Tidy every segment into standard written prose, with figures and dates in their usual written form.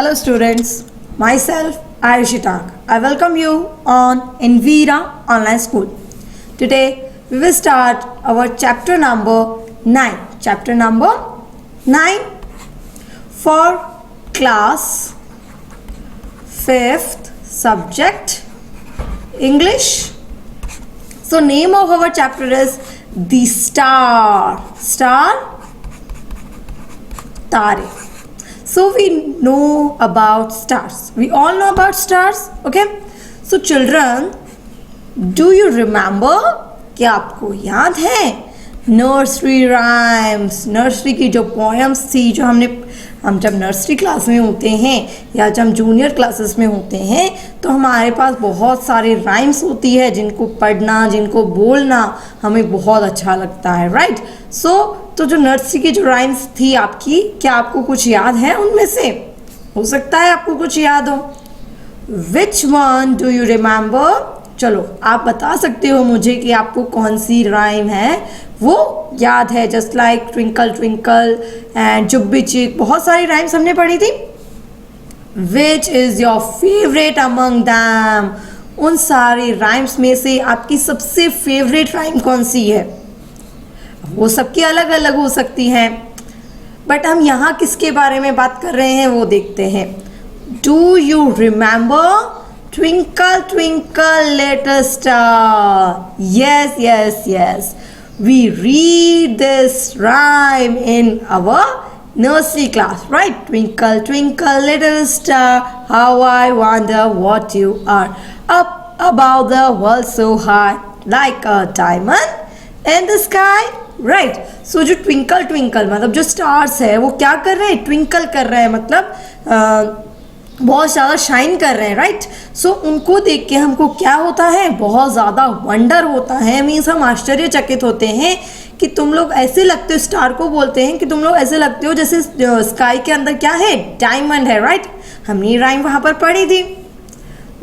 Hello students, myself Ayushi Tak. I welcome you on Envira Online School. Today we will start our chapter number 9. Chapter number 9 for class 5th subject English. So name of our chapter is The Star. Star Tare. So we know about stars. We all know about stars. Okay. So children, do you remember? क्या आपको याद है nursery rhymes? Nursery की जो poems थी, जो हम जब नर्सरी क्लास में होते हैं या जब हम जूनियर क्लासेस में होते हैं तो हमारे पास बहुत सारे राइम्स होती है जिनको पढ़ना, जिनको बोलना हमें बहुत अच्छा लगता है, राइट? तो जो नर्सरी की जो राइम्स थी आपकी, क्या आपको कुछ याद है उनमें से? हो सकता है आपको कुछ याद हो. Which one do you remember? चलो आप बता सकते हो मुझे कि आपको कौन सी राइम है वो याद है. Just like twinkle twinkle and जुब्बी चिक, बहुत सारी राइम्स हमने पढ़ी थी. Which is your favourite among them? उन सारी राइम्स में से आपकी सबसे फेवरेट राइम कौन सी है? वो सबकी अलग अलग हो सकती हैं, बट हम यहाँ किसके बारे में बात कर रहे हैं वो देखते हैं. Do you remember Twinkle twinkle little star? Yes, yes, yes. We read this rhyme in our nursery class, right? Twinkle twinkle little star, how I wonder what you are. Up above the world so high, like a diamond in the sky. Right. So जो twinkle twinkle मतलब जो stars है वो क्या कर रहे हैं? Twinkle कर रहे हैं, मतलब बहुत ज़्यादा शाइन कर रहे हैं, राइट? सो उनको देख के हमको क्या होता है? बहुत ज़्यादा वंडर होता है. मीन्स हम आश्चर्यचकित होते हैं कि तुम लोग ऐसे लगते हो, स्टार को बोलते हैं कि तुम लोग ऐसे लगते हो जैसे स्काई के अंदर क्या है? डायमंड है, राइट? हमने राइम वहाँ पर पढ़ी थी.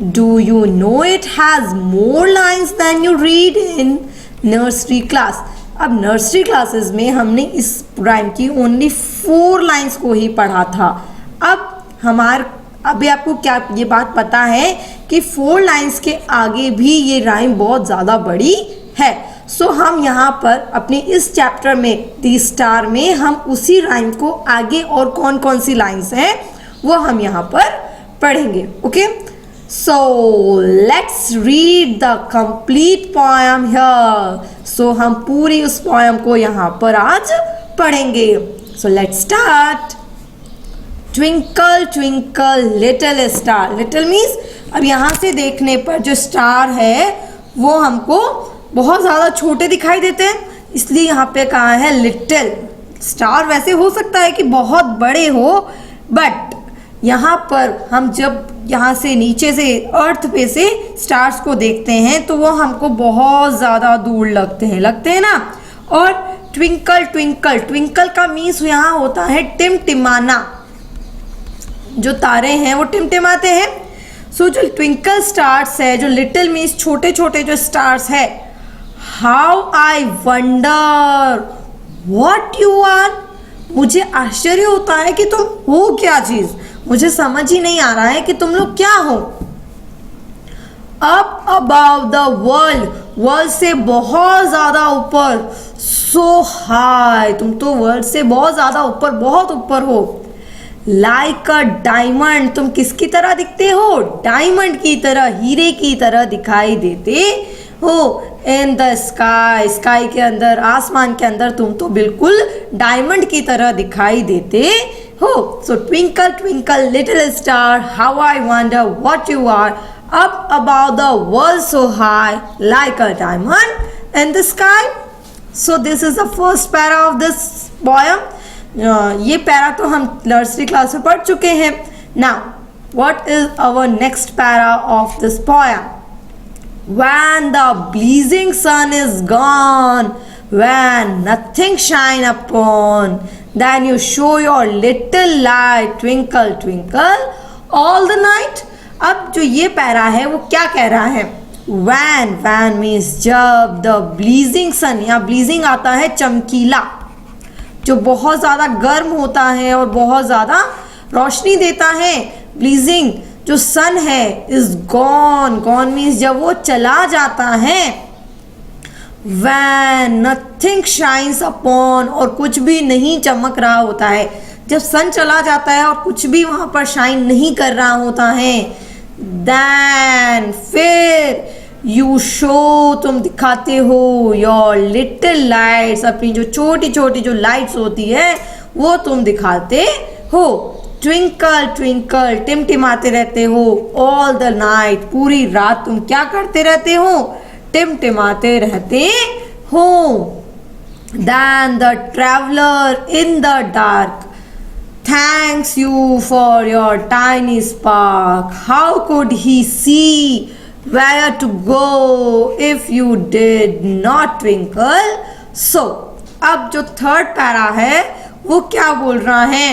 Do you know it has more lines than you read in nursery class? अब नर्सरी क्लासेस में हमने इस राइम की ओनली 4 लाइन्स को ही पढ़ा था. अब अभी आपको क्या ये बात पता है कि 4 लाइन्स के आगे भी ये राइम बहुत ज़्यादा बड़ी है. सो हम यहाँ पर अपने इस चैप्टर में दी स्टार में हम उसी राइम को आगे और कौन कौन सी लाइन्स हैं वो हम यहाँ पर पढ़ेंगे. Okay, so let's read the complete poem here. So हम पूरी उस पोएम को यहाँ पर आज पढ़ेंगे. So let's start. Twinkle twinkle little star. Little means अब यहाँ से देखने पर जो स्टार है वो हमको बहुत ज़्यादा छोटे दिखाई देते हैं, इसलिए यहाँ पे कहा है लिटिल. स्टार वैसे हो सकता है कि बहुत बड़े हो, बट यहाँ पर हम जब यहाँ से नीचे से अर्थ पे से स्टार्स को देखते हैं तो वो हमको बहुत ज़्यादा दूर लगते हैं ना. और ट्विंकल ट्विंकल, ट्विंकल का मीन्स यहाँ होता है टिमटिमाना. जो तारे हैं वो टिमटिमाते हैं. सो जो ट्विंकल स्टार्स है, जो लिटिल मीन्स छोटे छोटे जो स्टार्स है, how I wonder what you are. मुझे आश्चर्य होता है कि तुम हो क्या चीज. मुझे समझ ही नहीं आ रहा है कि तुम लोग क्या हो. Up above the world, world से बहुत ज्यादा ऊपर. सो हाई, तुम तो वर्ल्ड से बहुत ज्यादा ऊपर, बहुत ऊपर हो. लाइक अ डायमंड, तुम किसकी तरह दिखते हो? डायमंड की तरह, हीरे की तरह दिखाई देते हो. इन द स्काई, स्काई के अंदर, आसमान के अंदर तुम तो बिल्कुल डायमंड की तरह दिखाई देते हो. So twinkle twinkle little star, how I wonder what you are. Up above the world so high, like a diamond in the sky. So this is the first para of this poem. ये para तो हम nursery class में पढ़ चुके हैं. Now what is our next para of this poem? When the blazing sun is gone, when nothing shine upon, then you show your little light, twinkle twinkle all the night. अब जो ये para है वो क्या कह रहा है? When means जब, the blazing sun, यहाँ blazing आता है चमकीला, जो बहुत ज़्यादा गर्म होता है और बहुत ज़्यादा रोशनी देता है। ब्लीजिंग जो सन है इज गॉन, गॉन मीन्स जब वो चला जाता है। when nothing shines upon, और कुछ भी नहीं चमक रहा होता है, जब सन चला जाता है और कुछ भी वहां पर शाइन नहीं कर रहा होता है। then फिर यू शो, तुम दिखाते हो योर लिटिल लाइट्स, अपनी जो छोटी छोटी जो लाइट्स होती है वो तुम दिखाते हो। ट्विंकल ट्विंकल, टिमटिमाते रहते हो। ऑल द नाइट, पूरी रात तुम क्या करते रहते हो, टिमटिमाते रहते हो। Then the traveller in the dark thanks you for your tiny spark. How could he see where to go if you did not twinkle? So, अब जो थर्ड पैरा है वो क्या बोल रहा है,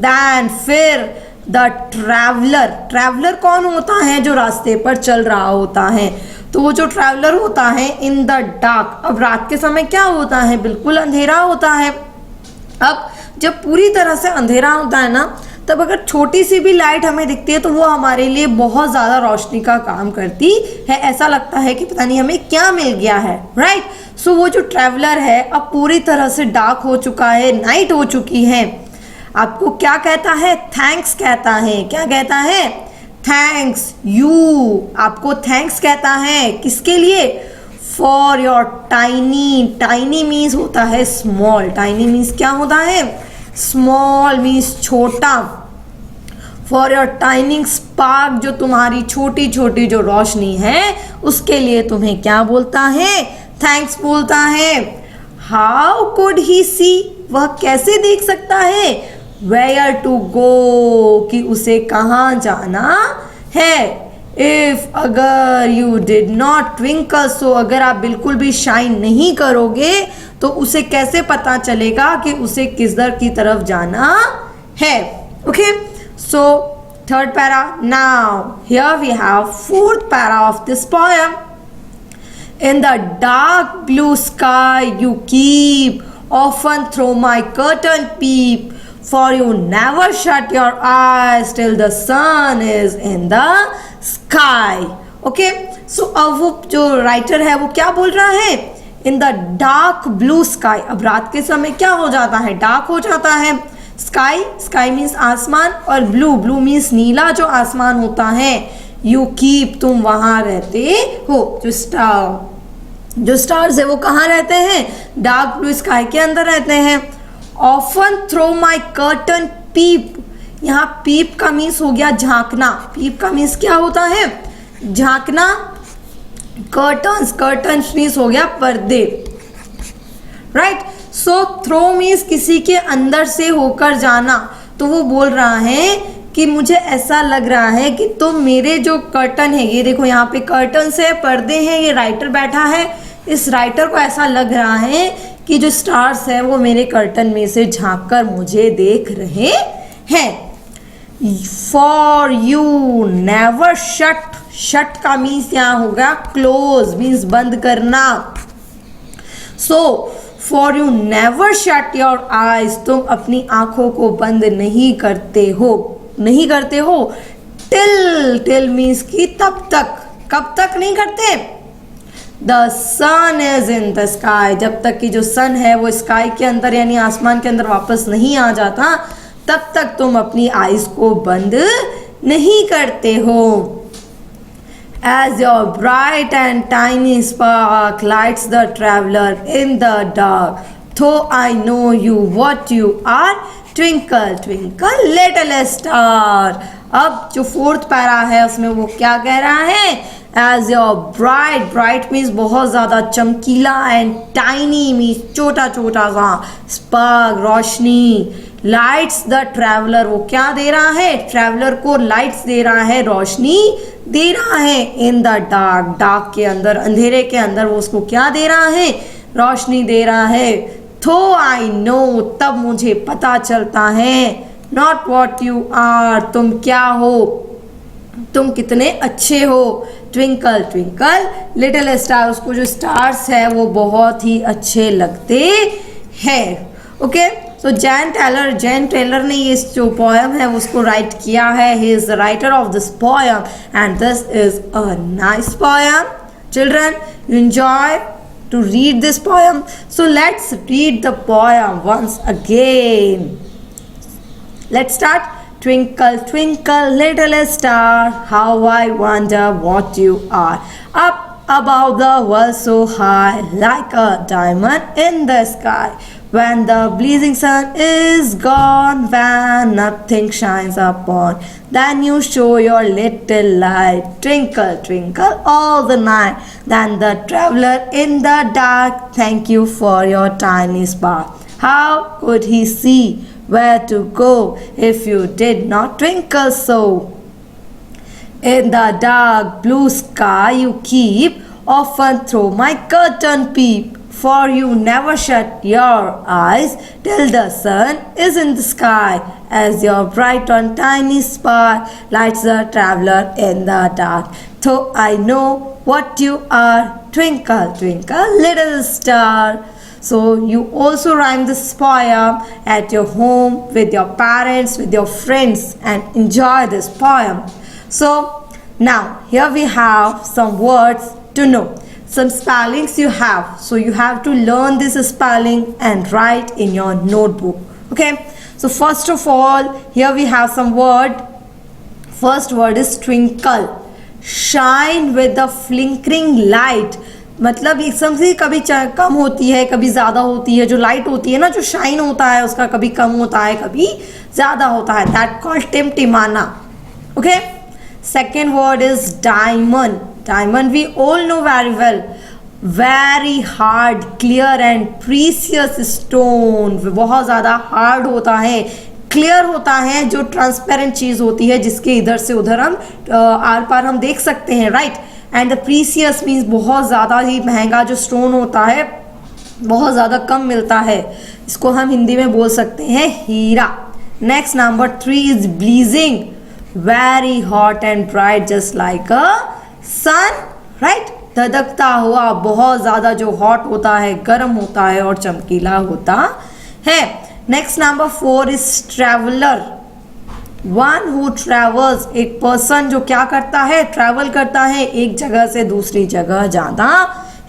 then फिर द ट्रैवलर, ट्रैवलर कौन होता है, जो रास्ते पर चल रहा होता है। तो वो जो ट्रैवलर होता है इन द डार्क, अब रात के समय क्या होता है, बिल्कुल अंधेरा होता है। अब जब पूरी तरह से अंधेरा होता है ना, तब अगर छोटी सी भी लाइट हमें दिखती है तो वो हमारे लिए बहुत ज़्यादा रोशनी का काम करती है। ऐसा लगता है कि पता नहीं हमें क्या मिल गया है, राइट। सो वो जो ट्रैवलर है अब पूरी तरह से डार्क हो चुका है, नाइट हो चुकी है। आपको क्या कहता है, थैंक्स कहता है। क्या कहता है, थैंक्स यू, आपको थैंक्स कहता है। किसके लिए, for your tiny, tiny means होता है स्मॉल, टाइनी मीन्स क्या होता है, स्मॉल मीन्स छोटा। फॉर योर टाइनिंग स्पार्क, जो तुम्हारी छोटी छोटी जो रोशनी है उसके लिए तुम्हें क्या बोलता है, थैंक्स बोलता है। हाउ कुड ही सी, वह कैसे देख सकता है, वेयर टू गो, कि उसे कहाँ जाना है। इफ, अगर, यू डिड नॉट ट्विंकल, सो अगर आप बिल्कुल भी शाइन नहीं करोगे तो उसे कैसे पता चलेगा कि उसे किधर की तरफ जाना है। Okay, so third para. Now here we have fourth para of this poem. In the dark blue sky you keep, often through my curtain peep, for you never shut your eyes till the sun is in the sky. Okay, so अब वो जो writer है वो क्या बोल रहा है, in the dark blue sky, अब रात के समय क्या हो जाता है, डार्क हो जाता है। स्काई, स्काई मीन्स आसमान, और ब्लू, ब्लू मीन्स नीला जो आसमान होता है। यू कीप, तुम वहां रहते हो। जो स्टार्स है वो कहाँ रहते हैं, डार्क ब्लू स्काई के अंदर रहते हैं। ऑफन थ्रो माई कर्टन पीप, यहाँ पीप का मीन्स हो गया झांकना। पीप का मीन्स क्या होता है, झांकना। कर्टन्स, कर्टन्स मीन्स हो गया पर्दे, राइट। सो थ्रो मीन्स किसी के अंदर से होकर जाना। तो वो बोल रहा है कि मुझे ऐसा लग रहा है कि तुम मेरे जो कर्टन है, ये देखो यहाँ पे कर्टन्स है, पर्दे हैं, ये राइटर बैठा है। इस राइटर को ऐसा लग रहा है कि जो स्टार्स है वो मेरे कर्टन में से झांक कर मुझे देख रहे हैं। For you never shut, shut का मीन्स यहाँ होगा क्लोज, मीन्स बंद करना। So for you never shut your eyes, तुम अपनी आंखों को बंद नहीं करते हो, नहीं करते हो। टिल, टिल मीन्स की तब तक, कब तक नहीं करते। The sun is in the sky, जब तक कि जो सन है वो स्काई के अंदर यानी आसमान के अंदर वापस नहीं आ जाता तब तक तुम अपनी आईज को बंद नहीं करते हो। As your bright and tiny spark lights the traveler in the dark, though I know you what you are, twinkle twinkle little star. अब जो फोर्थ पैरा है उसमें वो क्या कह रहा है, as your bright, bright means बहुत ज़्यादा चमकीला, एंड टाइनी मीन्स छोटा छोटा सा, स्पार्क रोशनी, लाइट्स द ट्रैवलर, वो क्या दे रहा है, ट्रैवलर को लाइट्स दे रहा है, रोशनी दे रहा है। इन द डार्क, डार्क के अंदर, अंधेरे के अंदर वो उसको क्या दे रहा है, रोशनी दे रहा है। थो आई नो, तब मुझे पता चलता है, नॉट वॉट यू आर, तुम क्या हो, तुम कितने अच्छे हो। ट्विंकल ट्विंकल लिटिल स्टार, उसको जो स्टार्स है वो बहुत ही अच्छे लगते हैं। ओके, सो जैन टेलर ने ये जो पोएम है उसको राइट किया है. He is the writer of this poem and this is a nice poem. Children, you enjoy to read this poem. So let's read the poem once again. Let's start. Twinkle, twinkle, little star, how I wonder what you are. Up above the world so high, like a diamond in the sky. When the blazing sun is gone, when nothing shines upon, then you show your little light. Twinkle, twinkle all the night. Then the traveler in the dark, thank you for your tiny spark. How could he see where to go if you did not twinkle so? In the dark blue sky you keep, often through my curtain peep. For you never shut your eyes till the sun is in the sky, as your bright and tiny spark lights the traveler in the dark. Though I know what you are, twinkle, twinkle, little star. So you also rhyme this poem at your home with your parents, with your friends, and enjoy this poem. So now here we have some words to know. Some spellings you have, so you have to learn this spelling and write in your notebook. Okay, so first of all, here we have some word. First word is twinkle. Shine with the flickering light. मतलब एकदम से कभी कम होती है, कभी ज़्यादा होती है. जो लाइट होती है ना, जो शाइन होता है उसका कभी कम होता है, कभी ज़्यादा होता है. दैट कॉल्ड टिमटिमाना. Okay. Second word is diamond. Diamond we all know very well. Very hard, clear and precious stone. बहुत ज़्यादा hard होता है, clear होता है, जो transparent चीज़ होती है जिसके इधर से उधर हम आर पार हम देख सकते हैं, right? And the precious means बहुत ज़्यादा ही महंगा जो stone होता है, बहुत ज़्यादा कम मिलता है. इसको हम हिंदी में बोल सकते हैं हीरा. Next number 3 is blazing. Very hot and bright just like a sun, right? धधकता हुआ, बहुत ज़्यादा जो हॉट होता है, गर्म होता है और चमकीला होता है. Next number 4 is traveller. One who travels, एक पर्सन जो क्या करता है, ट्रैवल करता है, एक जगह से दूसरी जगह जाता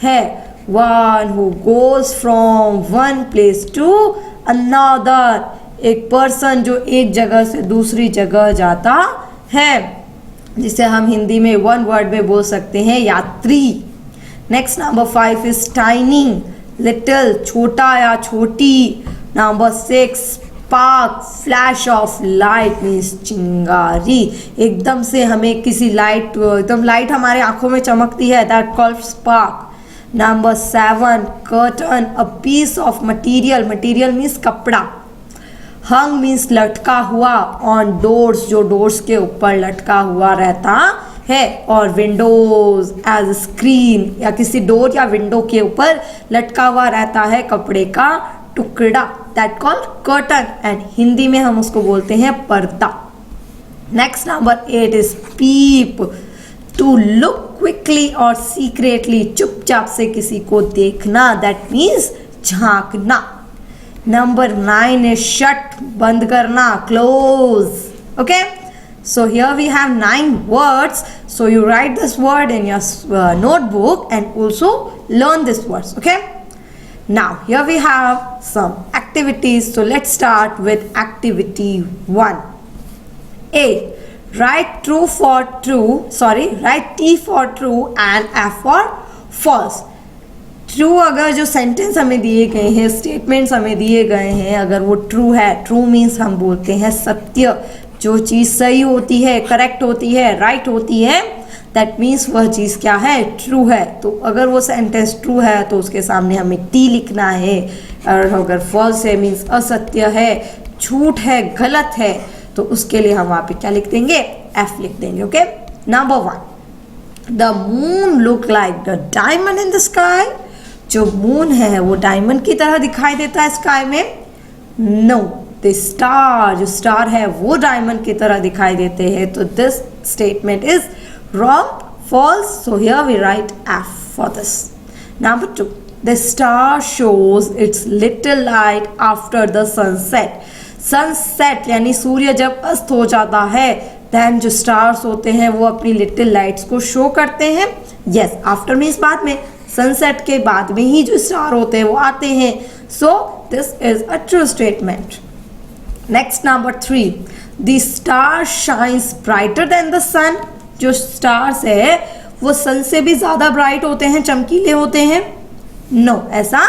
है. One who goes from one place to another, एक पर्सन जो एक जगह से दूसरी जगह जाता है, जिसे हम हिंदी में वन वर्ड में बोल सकते हैं यात्री. Next number 5 is tiny. Little, छोटा या छोटी. Number 6 spark. Flash of light means चिंगारी. एकदम से हमें किसी लाइट, एकदम लाइट हमारे आंखों में चमकती है, that called spark. Number 7 curtain. A piece of material. Material means कपड़ा. हंग मीन्स लटका हुआ. ऑन डोर्स, जो डोर्स के ऊपर लटका हुआ रहता है. और विंडोज एज स्क्रीन, या किसी डोर या विंडो के ऊपर लटका हुआ रहता है कपड़े का टुकड़ा, that called curtain. And Hindi में हम उसको बोलते हैं पर्दा. Next number 8 is peep. To look quickly और सीक्रेटली, चुपचाप से किसी को देखना, दैट मीन्स झांकना. नंबर 9 is shut, बंद करना, close. Okay, so here we have 9 words. So you write this word in your notebook and also learn these words. Okay, now here we have some activities. So let's start with activity 1. A, write true for true, write T for true and F for false. True, अगर जो sentence हमें दिए गए हैं, statements हमें दिए गए हैं, अगर वो ट्रू है, ट्रू मीन्स हम बोलते हैं सत्य. जो चीज़ सही होती है, करेक्ट होती है, राइट होती है, दैट मीन्स वह चीज़ क्या है, ट्रू है. तो अगर वो सेंटेंस ट्रू है तो उसके सामने हमें टी लिखना है. और अगर फॉल्स है मीन्स असत्य है, झूठ है, गलत है, तो उसके लिए हम वहाँ पे क्या लिख देंगे, एफ लिख देंगे. Okay. Number 1, the moon look like the diamond in the sky. जो मून है वो डायमंड की तरह दिखाई देता है स्काई में. नो, द स्टार, जो स्टार है वो डायमंड की तरह दिखाई देते हैं. तो this statement is wrong, false. So here we write F for this. Number 2, the star shows it's little light after the sunset. Sunset यानी सूर्य जब अस्त हो जाता है, देन जो स्टार्स होते हैं वो अपनी लिटिल लाइट्स को शो करते हैं। यस, आफ्टर मीन्स बाद में, सनसेट के बाद में ही जो स्टार होते हैं वो आते हैं। So this is a true statement. Next number 3, the star shines brighter than the sun. जो स्टार्स है वो सन से भी ज्यादा ब्राइट होते हैं, चमकीले होते हैं? नो, ऐसा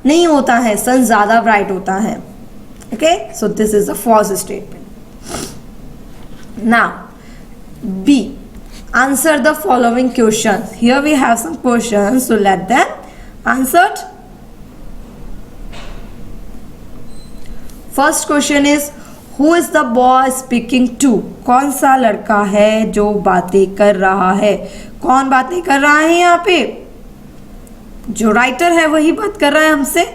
नहीं होता है, सन ज्यादा ब्राइट होता है। Okay, so this is a false statement. Now B, answer the following questions. Here we have some questions, so let them answered. First question is, who is the boy speaking to? कौन सा लड़का है जो बातें कर रहा है? कौन बातें कर रहा है यहाँ पे? जो राइटर है वही बात कर रहा है हमसे।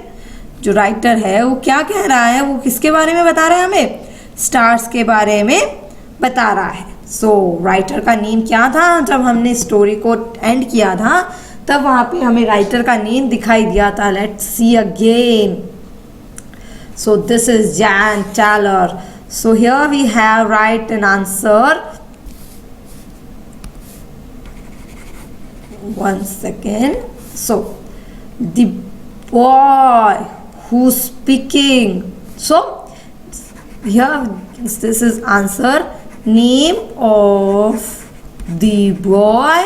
जो राइटर है वो क्या कह रहा है? वो किसके बारे में बता रहा है हमें? स्टार्स के बारे में बता रहा है। सो राइटर का नेम क्या था? जब हमने स्टोरी को एंड किया था तब वहां पे हमें राइटर का नेम दिखाई दिया था। Let's see again. So this is Jane Taylor. So here we have right an answer. One second. So the boy who speaking. So here this is answer. Name of the boy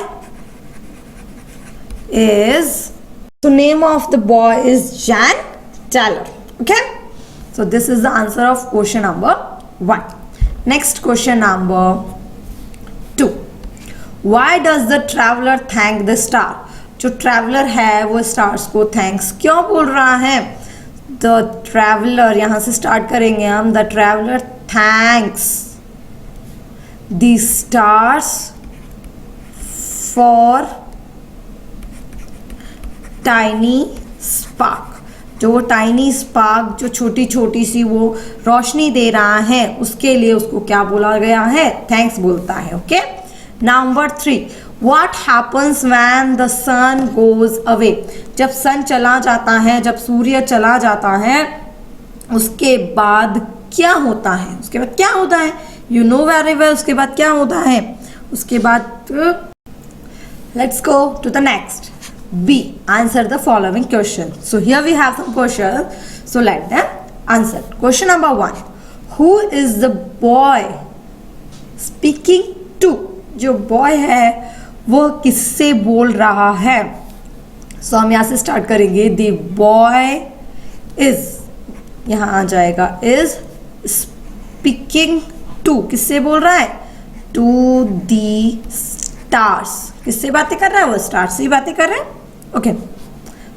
is, so name of the boy is Jan Taylor. Okay, so this is the answer of question number 1. Next question number 2. Why does the traveler thank the star? जो traveller है वो stars को thanks क्यों बोल रहा है? The traveller, यहां से स्टार्ट करेंगे हम। The traveller thanks the stars for tiny spark. जो टाइनी स्पार्क, जो छोटी छोटी सी वो रोशनी दे रहा है, उसके लिए उसको क्या बोला गया है? थैंक्स बोलता है। Okay, number 3, What happens when the sun goes away? जब सन चला जाता है, जब सूर्य चला जाता है, उसके बाद क्या होता है? उसके बाद क्या होता है? You know very well उसके बाद क्या होता है? उसके बाद let's go to the next. B, answer the following question. So here we have some questions. So let them answer. Question number 1. Who is the boy speaking to? जो boy है वो किससे बोल रहा है? सो हम यहां से स्टार्ट करेंगे। द बॉय इज, यहां आ जाएगा इज स्पीकिंग टू। किससे बोल रहा है? To the stars. किससे बातें कर रहा है? वो स्टार्स से ही बातें कर रहे हैं। Okay,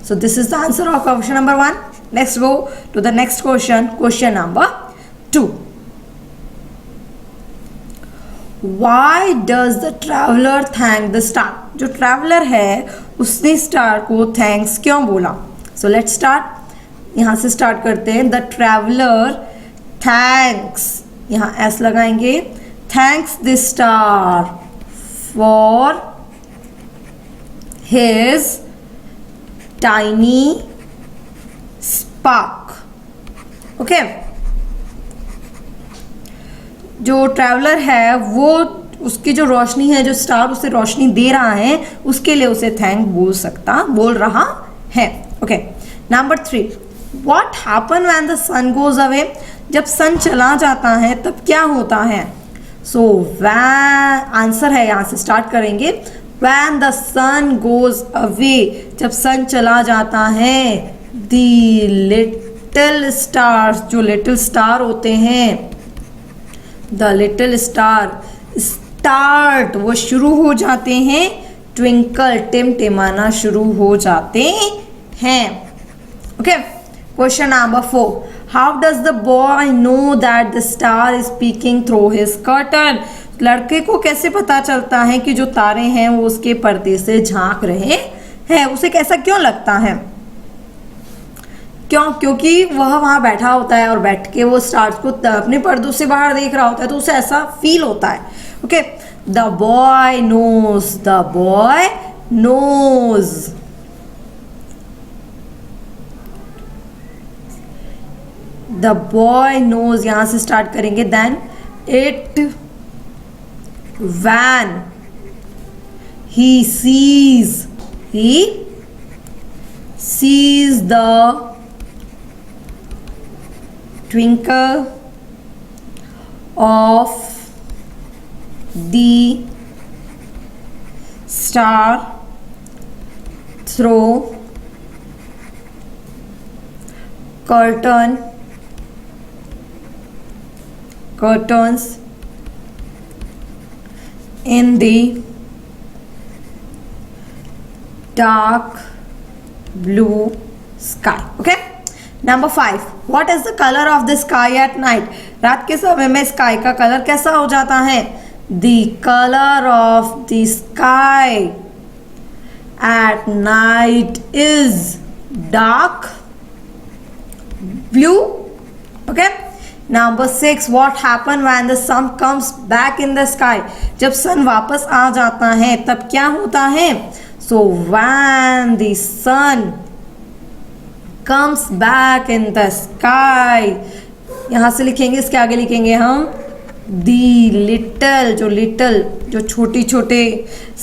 so this is the answer of question number 1. Next go to the next question, question number 2. Why does the traveler thank the star? जो ट्रैवलर है उसने स्टार को थैंक्स क्यों बोला? So let's start. यहाँ से स्टार्ट करते हैं। द ट्रैवलर थैंक्स, यहाँ एस लगाएंगे, thanks the star for his tiny spark. Okay, जो ट्रैवलर है वो उसकी जो रोशनी है, जो स्टार उसे रोशनी दे रहा है, उसके लिए उसे थैंक बोल रहा है। Okay, number 3, what happen when the sun goes away? जब सन चला जाता है तब क्या होता है? सो आंसर है, यहां से स्टार्ट करेंगे। When the sun goes away, जब सन चला जाता है, द लिटिल स्टार्स, जो लिटिल स्टार होते हैं, द लिटिल स्टार स्टार्ट, वो शुरू हो जाते हैं ट्विंकल, टिमटिमाना शुरू हो जाते हैं। Okay, question number 4, how does the boy know that the star is speaking through his curtain? लड़के को कैसे पता चलता है कि जो तारे हैं वो उसके पर्दे से झांक रहे हैं? उसे कैसा क्यों लगता है? क्यों? क्योंकि वह वहां बैठा होता है और बैठ के वो स्टार्स को अपने पर्दों से बाहर देख रहा होता है, तो उसे ऐसा फील होता है। Okay, the boy knows, the boy knows the boy knows, यहां से स्टार्ट करेंगे, then it when, he sees the twinkle of the star through curtains in the dark blue sky. Okay, number 5, what is the color of the sky at night? रात के समय में sky का colour कैसा हो जाता है? The color of the sky at night is dark blue. Okay, number 6, what happen when the sun comes back in the sky? जब सन वापस आ जाता है तब क्या होता है? So when the sun comes back in the sky, यहां से लिखेंगे, इसके आगे लिखेंगे हम the little, जो छोटी छोटे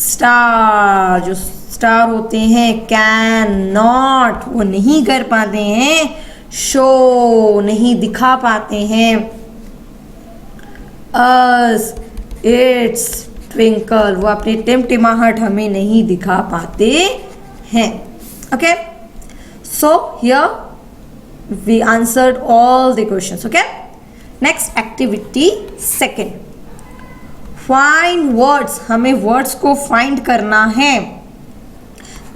स्टार, जो स्टार होते हैं, कैन नॉट, वो नहीं कर पाते हैं, शो, नहीं दिखा पाते हैं, अस इट्स ट्विंकल, वो अपनी टिमटिमाहट हमें नहीं दिखा पाते हैं. Okay, so here we answered all the questions. Okay, next activity 2, find words, हमें वर्ड्स को फाइंड करना है.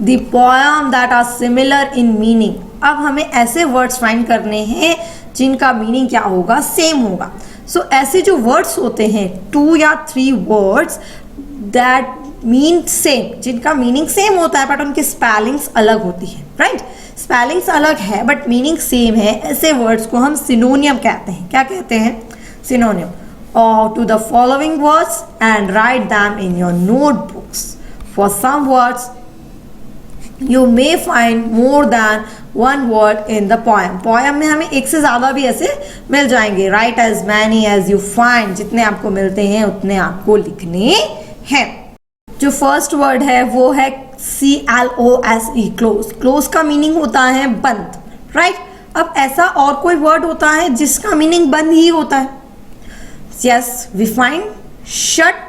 The poem that are similar in meaning. अब हमें ऐसे वर्ड्स फाइंड करने हैं जिनका मीनिंग क्या होगा? सेम होगा. सो ऐसे जो वर्ड्स होते हैं 2 या 3 वर्ड्स दैट मीन सेम, जिनका मीनिंग सेम होता है बट उनकी स्पेलिंग्स अलग होती है. राइट, स्पेलिंग्स अलग है बट मीनिंग सेम है, ऐसे वर्ड्स को हम सिनोनियम कहते हैं. क्या कहते हैं? सिनोनियम. और to the following words and write them in your notebooks. For some words you may find more than one word in the poem. Poem में हमें एक से ज़्यादा भी ऐसे मिल जाएंगे. Write as many as you find. जितने आपको मिलते हैं उतने आपको लिखने हैं. जो फर्स्ट वर्ड है वो है CLOSE, क्लोज. क्लोज का मीनिंग होता है बंद. राइट, अब ऐसा और कोई वर्ड होता है जिसका मीनिंग बंद ही होता है? Yes, we find shut.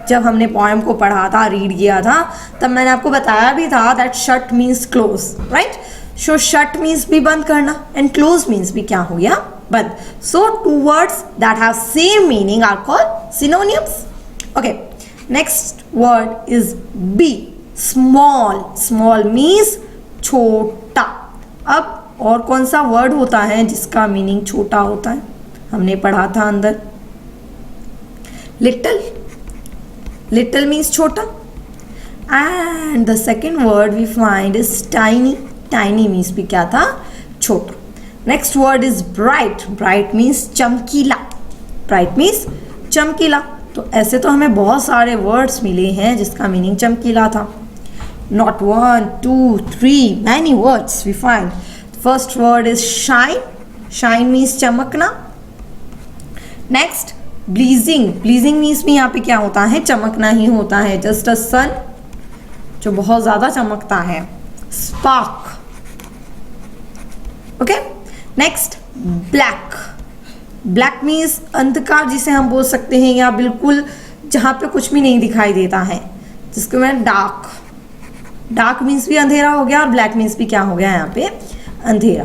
जब हमने पोएम को पढ़ा था, रीड किया था, तब मैंने आपको बताया भी था that shut means close. Right, so shut means भी बंद करना एंड क्लोज मीन्स भी क्या हो गया? बंद. So 2 words that have same meaning are called synonyms. Okay, next word is B, small. Small means छोटा. अब और कौन सा वर्ड होता है जिसका मीनिंग छोटा होता है? हमने पढ़ा था अंदर लिटिल. Little means छोटा. And the second word we find is tiny. Tiny means भी क्या था? छोटा. Next word is bright. Bright means चमकीला. Bright means चमकीला. तो ऐसे तो हमें बहुत सारे words मिले हैं जिसका मीनिंग चमकीला था. Not 1, 2, 3, many words we find. First word is shine. Shine means चमकना. Next, blazing. ब्लीजिंग मीन्स भी यहाँ पे क्या होता है? चमकना ही होता है. जस्ट अ सन, जो बहुत ज़्यादा चमकता है. Spark. Okay, next black. Black means अंधकार, जिसे हम बोल सकते हैं, या बिल्कुल जहाँ पे कुछ भी नहीं दिखाई देता है, जिसको मैं डार्क. डार्क मीन्स भी अंधेरा हो गया और ब्लैक मीन्स भी क्या हो गया यहाँ पे? अंधेरा.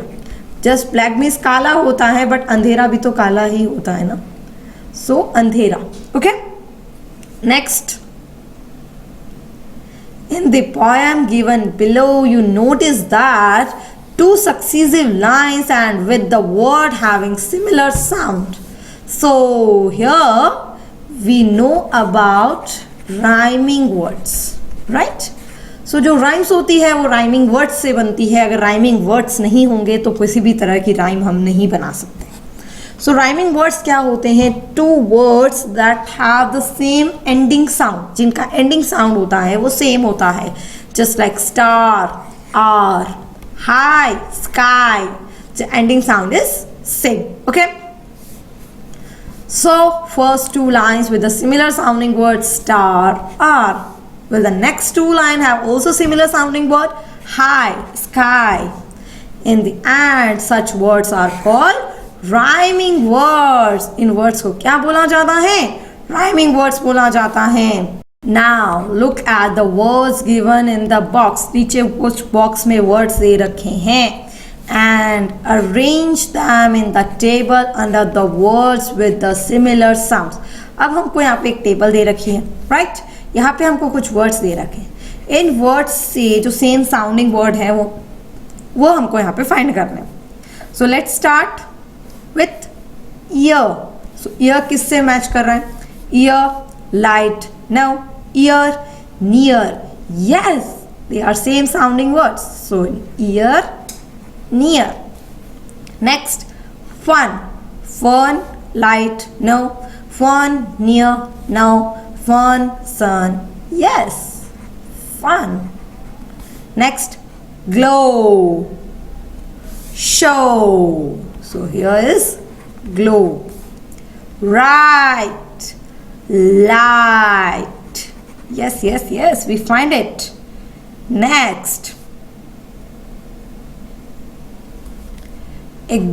जस्ट ब्लैक मीन्स काला होता है बट अंधेरा भी तो काला ही होता है ना. So अंधेरा. Okay, next, in the poem given below you notice that 2 successive lines and with the word having similar sound. So here we know about rhyming words, right? So जो rhymes होती है वो rhyming words से बनती है. अगर rhyming words नहीं होंगे तो किसी भी तरह की rhyme हम नहीं बना सकते. सो राइमिंग वर्ड्स क्या होते हैं? 2 words that have the same ending sound, जिनका एंडिंग साउंड होता है वो सेम होता है. Just like star, are, high, sky, the ending sound is sing. Okay. So first two lines with the similar sounding word star are. Will the next two lines have also similar sounding word? High, sky. In the end, such words are called rhyming words. In words को क्या बोला जाता है? Rhyming words बोला जाता है. Now look at the words given in the box. नीचे कुछ box में words दे रखे हैं. And arrange them in the table under the words with the similar sounds. अब हमको यहाँ पे एक टेबल दे रखी है, राइट? यहाँ पे हमको कुछ वर्ड्स दे रखे हैं. इन वर्ड्स से जो सेम साउंडिंग वर्ड है वो हमको यहाँ पे फाइंड करने हैं. So let's start with ear. So ear किससे मैच कर रहा है? Ear, light, no. Ear, near. Yes, they are same sounding words. So ear, near. Next, fun. Fun, light, no. Fun, near, no. Fun, sun, yes. Fun. Next, glow. Show. So here is glow. Right. Light. Yes, yes, yes. We find it. Next,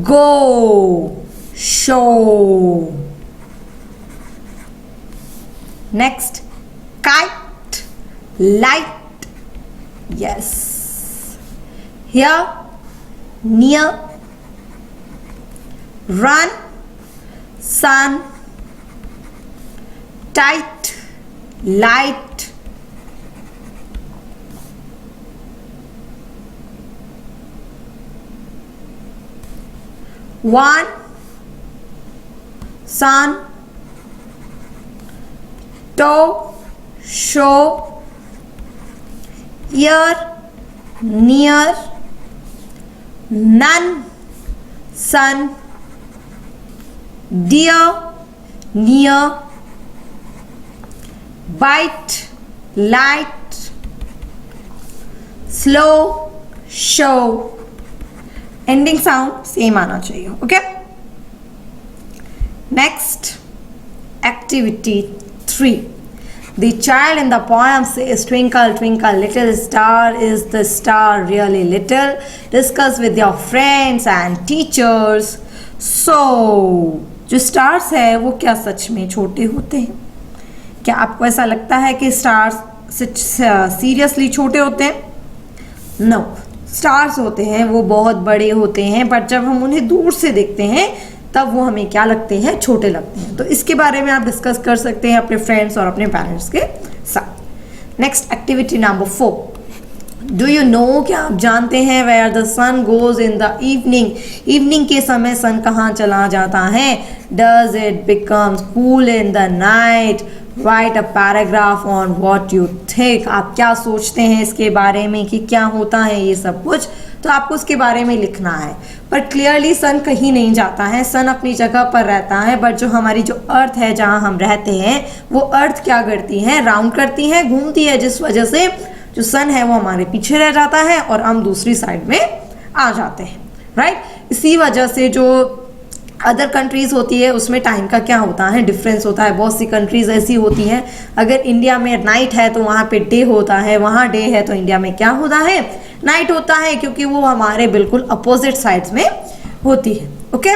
go, show. Next, kite, light. Yes. Here, near, run, sun, tight, light. One, sun, toe, show, ear, near, none, sun, dear, near, bite, light, slow, show. Ending sound same आना चाहिए. Okay. Next, activity 3. The child in the poem says, twinkle, twinkle, little star, is the star really little? Discuss with your friends and teachers. So, जो stars है वो क्या सच में छोटे होते हैं? क्या आपको ऐसा लगता है कि स्टार्स सीरियसली छोटे होते हैं? नो. स्टार्स होते हैं वो बहुत बड़े होते हैं, बट जब हम उन्हें दूर से देखते हैं तब वो हमें क्या लगते हैं? छोटे लगते हैं. तो इसके बारे में आप डिस्कस कर सकते हैं अपने फ्रेंड्स और अपने पेरेंट्स के साथ. Next, activity number 4. Do you know, क्या आप जानते हैं where the sun goes in the evening? Evening के समय सन कहाँ चला जाता है? Does it becomes cool in the night? Write a paragraph on what you think. आप क्या सोचते हैं इसके बारे में कि क्या होता है ये सब कुछ? तो आपको उसके बारे में लिखना है. पर क्लियरली सन कहीं नहीं जाता है, सन अपनी जगह पर रहता है. बट जो हमारी जो अर्थ है जहाँ हम रहते हैं वो अर्थ क्या करती है? राउंड करती है, घूमती है, जिस वजह से जो सन है वो हमारे पीछे रह जाता है और हम दूसरी साइड में आ जाते हैं. राइट. इसी वजह से जो अदर कंट्रीज़ होती है उसमें टाइम का क्या होता है? डिफरेंस होता है. बहुत सी कंट्रीज़ ऐसी होती हैं, अगर इंडिया में नाइट है तो वहाँ पे डे होता है, वहाँ डे है तो इंडिया में क्या होता है? नाइट होता है, क्योंकि वो हमारे बिल्कुल अपोजिट साइड्स में होती है. Okay.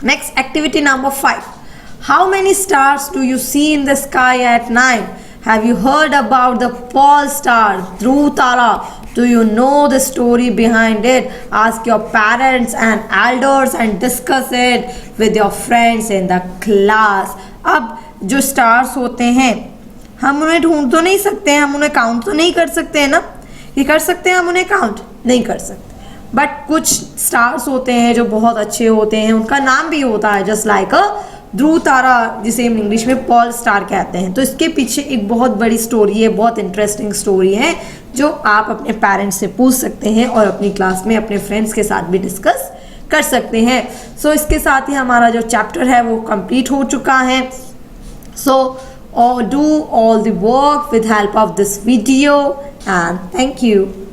Next, activity number 5. How many stars do you see in the sky at night? Have you heard about the Pole Star, Dhruv Tara? Do you know the story behind it? Ask your parents and elders and discuss it with your friends in the class. अब जो stars होते हैं हम उन्हें ढूंढ तो नहीं सकते हैं, हम उन्हें काउंट तो नहीं कर सकते हैं ना. ये कर सकते हैं हम उन्हें काउंट? नहीं कर सकते. बट कुछ स्टार्स होते हैं जो बहुत अच्छे होते हैं, उनका नाम भी होता है जस्ट लाइक अ ध्रुव तारा, जिसे हम इंग्लिश में पॉल स्टार कहते हैं. तो इसके पीछे एक बहुत बड़ी स्टोरी है, बहुत इंटरेस्टिंग स्टोरी है, जो आप अपने पेरेंट्स से पूछ सकते हैं और अपनी क्लास में अपने फ्रेंड्स के साथ भी डिस्कस कर सकते हैं. सो इसके साथ ही हमारा जो चैप्टर है वो कंप्लीट हो चुका है. सो do all the work with help of this video and thank you.